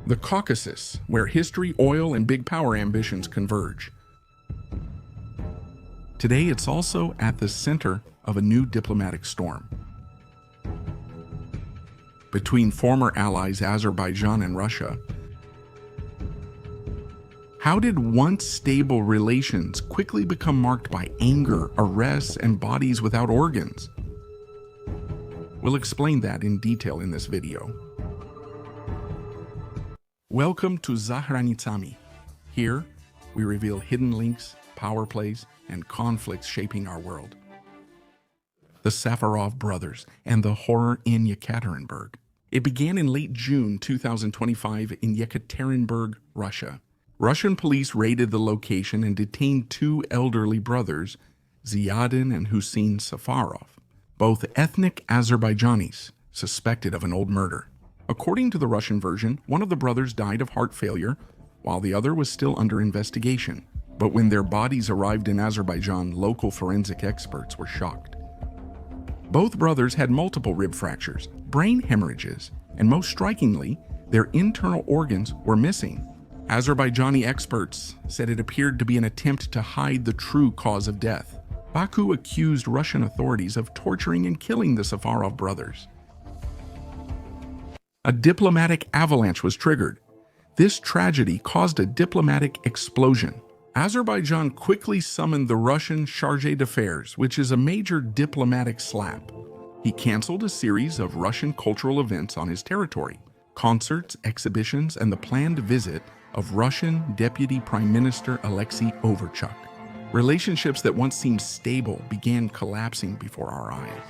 The Caucasus, where history, oil, and big power ambitions converge. Today, it's also at the center of a new diplomatic storm. Between former allies Azerbaijan and Russia, how did once stable relations quickly become marked by anger, arrests, and bodies without organs? We'll explain that in detail in this video. Welcome to hranicami. Here, we reveal hidden links, power plays, and conflicts shaping our world. The Safarov brothers and the horror in Yekaterinburg. It began in late June 2025 in Yekaterinburg, Russia. Russian police raided the location and detained two elderly brothers, Ziadin and Hussein Safarov, both ethnic Azerbaijanis, suspected of an old murder. According to the Russian version, one of the brothers died of heart failure, while the other was still under investigation. But when their bodies arrived in Azerbaijan, local forensic experts were shocked. Both brothers had multiple rib fractures, brain hemorrhages, and most strikingly, their internal organs were missing. Azerbaijani experts said it appeared to be an attempt to hide the true cause of death. Baku accused Russian authorities of torturing and killing the Safarov brothers. A diplomatic avalanche was triggered. This tragedy caused a diplomatic explosion. Azerbaijan quickly summoned the Russian chargé d'affaires, which is a major diplomatic slap. He canceled a series of Russian cultural events on his territory, concerts, exhibitions, and the planned visit of Russian Deputy Prime Minister Alexei Overchuk. Relationships that once seemed stable began collapsing before our eyes.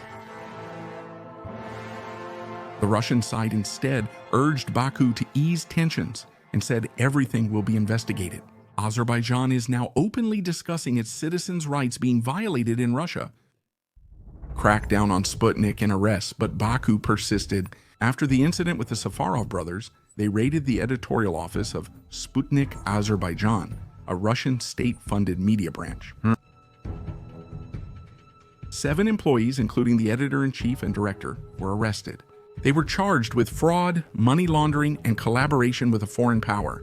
The Russian side instead urged Baku to ease tensions and said everything will be investigated. Azerbaijan is now openly discussing its citizens' rights being violated in Russia. Crackdown on Sputnik and arrests, but Baku persisted. After the incident with the Safarov brothers, they raided the editorial office of Sputnik Azerbaijan, a Russian state-funded media branch. 7 employees, including the editor-in-chief and director, were arrested. They were charged with fraud, money laundering, and collaboration with a foreign power.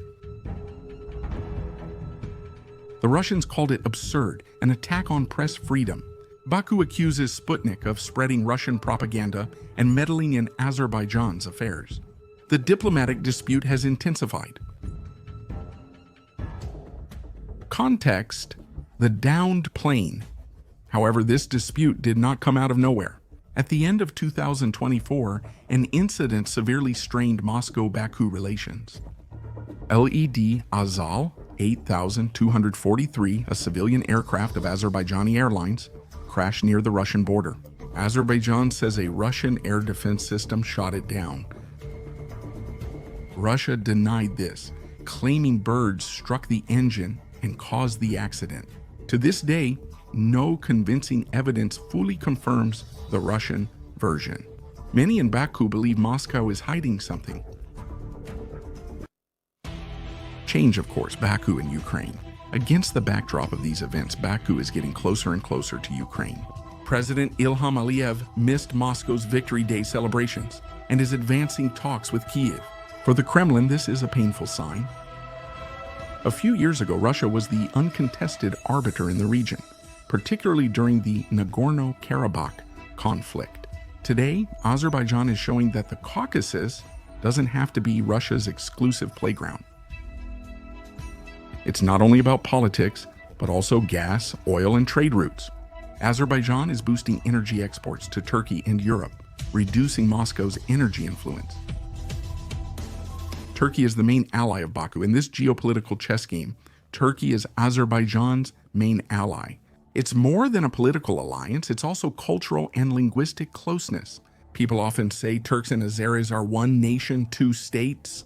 The Russians called it absurd, an attack on press freedom. Baku accuses Sputnik of spreading Russian propaganda and meddling in Azerbaijan's affairs. The diplomatic dispute has intensified. Context: the downed plane. However, this dispute did not come out of nowhere. At the end of 2024, an incident severely strained Moscow-Baku relations. LED Azal 8243, a civilian aircraft of Azerbaijani Airlines, crashed near the Russian border. Azerbaijan says a Russian air defense system shot it down. Russia denied this, claiming birds struck the engine and caused the accident. To this day, no convincing evidence fully confirms the Russian version. Many in Baku believe Moscow is hiding something. Change, of course, Baku and Ukraine. Against the backdrop of these events, Baku is getting closer and closer to Ukraine. President Ilham Aliyev missed Moscow's Victory Day celebrations and is advancing talks with Kyiv. For the Kremlin, this is a painful sign. A few years ago, Russia was the uncontested arbiter in the region, particularly during the Nagorno-Karabakh conflict. Today, Azerbaijan is showing that the Caucasus doesn't have to be Russia's exclusive playground. It's not only about politics, but also gas, oil, and trade routes. Azerbaijan is boosting energy exports to Turkey and Europe, reducing Moscow's energy influence. Turkey is the main ally of Baku. In this geopolitical chess game, Turkey is Azerbaijan's main ally. It's more than a political alliance, it's also cultural and linguistic closeness. People often say Turks and Azeris are one nation, two states.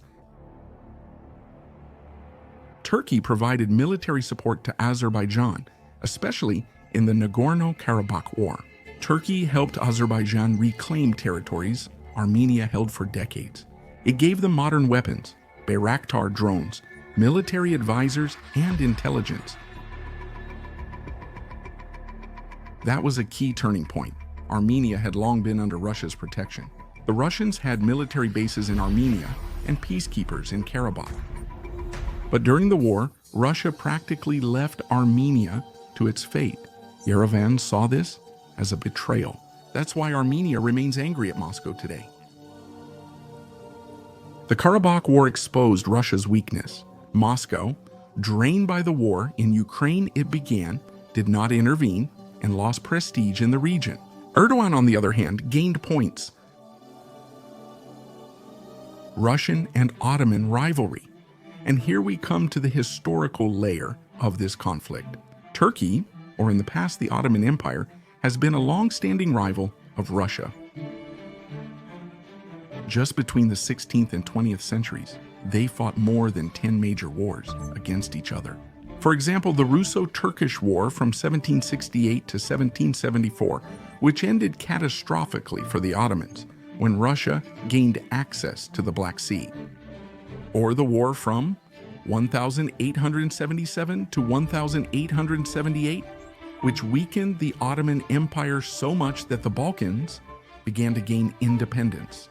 Turkey provided military support to Azerbaijan, especially in the Nagorno-Karabakh War. Turkey helped Azerbaijan reclaim territories Armenia held for decades. It gave them modern weapons, Bayraktar drones, military advisors, and intelligence. That was a key turning point. Armenia had long been under Russia's protection. The Russians had military bases in Armenia, and peacekeepers in Karabakh. But during the war, Russia practically left Armenia to its fate. Yerevan saw this as a betrayal. That's why Armenia remains angry at Moscow today. The Karabakh War exposed Russia's weakness. Moscow, drained by the war in Ukraine it began, did not intervene and lost prestige in the region. Erdogan, on the other hand, gained points. Russian and Ottoman rivalry. And here we come to the historical layer of this conflict. Turkey, or in the past the Ottoman Empire, has been a long-standing rival of Russia. Just between the 16th and 20th centuries, they fought more than 10 major wars against each other. For example, the Russo-Turkish War from 1768 to 1774, which ended catastrophically for the Ottomans when Russia gained access to the Black Sea. Or the war from 1877 to 1878, which weakened the Ottoman Empire so much that the Balkans began to gain independence.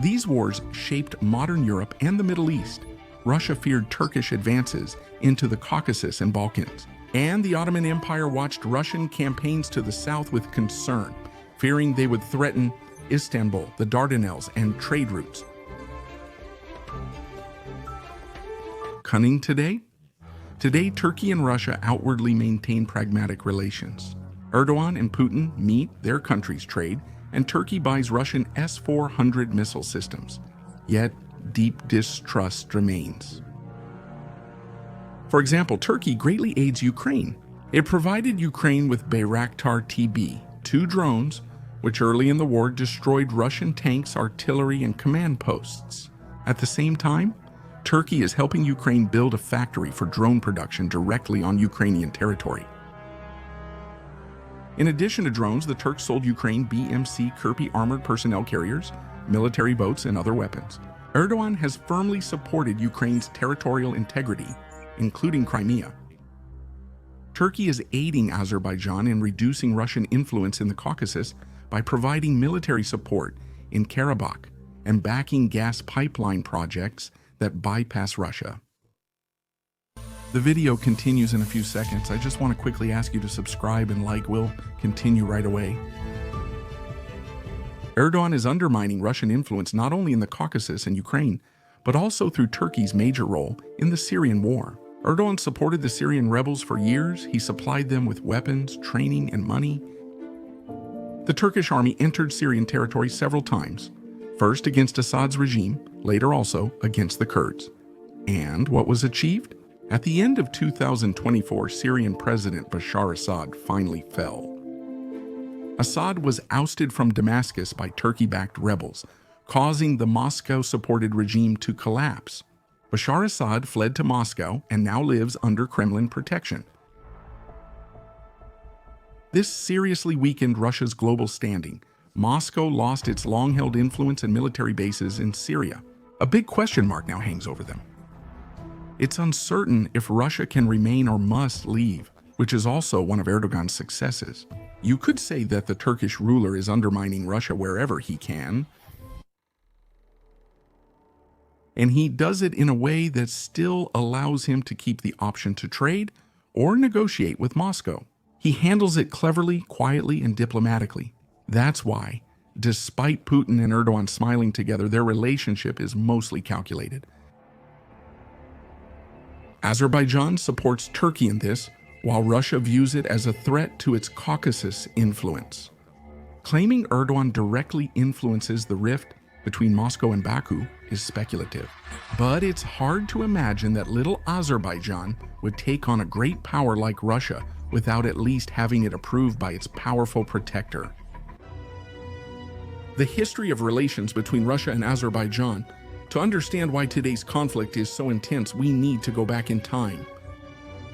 These wars shaped modern Europe and the Middle East. Russia feared Turkish advances into the Caucasus and Balkans, and the Ottoman Empire watched Russian campaigns to the south with concern, fearing they would threaten Istanbul, the Dardanelles, and trade routes. Cunning today? Today, Turkey and Russia outwardly maintain pragmatic relations. Erdogan and Putin meet, their countries trade, and Turkey buys Russian S-400 missile systems. Yet, deep distrust remains. For example, Turkey greatly aids Ukraine. It provided Ukraine with Bayraktar TB, 2 drones, which early in the war destroyed Russian tanks, artillery, and command posts. At the same time, Turkey is helping Ukraine build a factory for drone production directly on Ukrainian territory. In addition to drones, the Turks sold Ukraine BMC Kirpi armored personnel carriers, military boats, and other weapons. Erdogan has firmly supported Ukraine's territorial integrity, including Crimea. Turkey is aiding Azerbaijan in reducing Russian influence in the Caucasus by providing military support in Karabakh and backing gas pipeline projects that bypass Russia. The video continues in a few seconds. I just want to quickly ask you to subscribe and like. We'll continue right away. Erdogan is undermining Russian influence not only in the Caucasus and Ukraine, but also through Turkey's major role in the Syrian war. Erdogan supported the Syrian rebels for years. He supplied them with weapons, training, and money. The Turkish army entered Syrian territory several times, first against Assad's regime, later also against the Kurds. And what was achieved? At the end of 2024, Syrian President Bashar Assad finally fell. Assad was ousted from Damascus by Turkey-backed rebels, causing the Moscow-supported regime to collapse. Bashar Assad fled to Moscow and now lives under Kremlin protection. This seriously weakened Russia's global standing. Moscow lost its long-held influence and military bases in Syria. A big question mark now hangs over them. It's uncertain if Russia can remain or must leave, which is also one of Erdogan's successes. You could say that the Turkish ruler is undermining Russia wherever he can, and he does it in a way that still allows him to keep the option to trade or negotiate with Moscow. He handles it cleverly, quietly, and diplomatically. That's why, despite Putin and Erdogan smiling together, their relationship is mostly calculated. Azerbaijan supports Turkey in this, while Russia views it as a threat to its Caucasus influence. Claiming Erdogan directly influences the rift between Moscow and Baku is speculative. But it's hard to imagine that little Azerbaijan would take on a great power like Russia without at least having it approved by its powerful protector. The history of relations between Russia and Azerbaijan. To understand why today's conflict is so intense, we need to go back in time.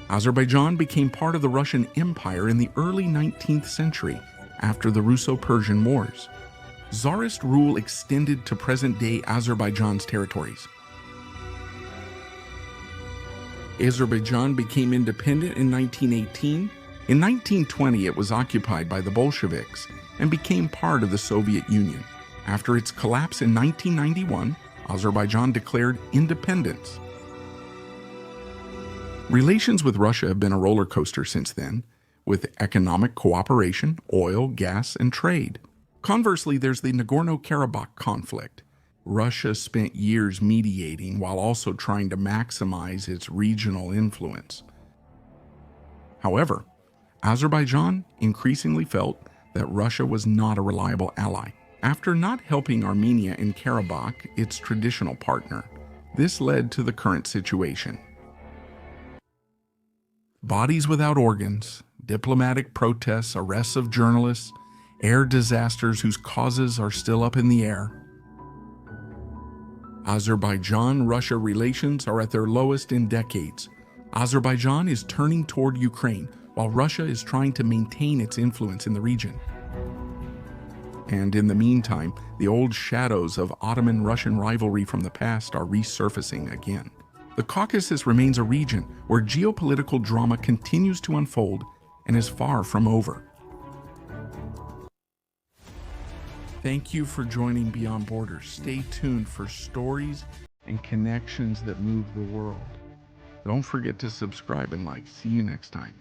Azerbaijan became part of the Russian Empire in the early 19th century, after the Russo-Persian Wars. Tsarist rule extended to present-day Azerbaijan's territories. Azerbaijan became independent in 1918. In 1920, it was occupied by the Bolsheviks and became part of the Soviet Union. After its collapse in 1991, Azerbaijan declared independence. Relations with Russia have been a roller coaster since then, with economic cooperation, oil, gas, and trade. Conversely, there's the Nagorno-Karabakh conflict. Russia spent years mediating while also trying to maximize its regional influence. However, Azerbaijan increasingly felt that Russia was not a reliable ally. After not helping Armenia in Karabakh, its traditional partner, this led to the current situation. Bodies without organs, diplomatic protests, arrests of journalists, air disasters whose causes are still up in the air. Azerbaijan-Russia relations are at their lowest in decades. Azerbaijan is turning toward Ukraine, while Russia is trying to maintain its influence in the region. And in the meantime, the old shadows of Ottoman-Russian rivalry from the past are resurfacing again. The Caucasus remains a region where geopolitical drama continues to unfold and is far from over. Thank you for joining Beyond Borders. Stay tuned for stories and connections that move the world. Don't forget to subscribe and like. See you next time.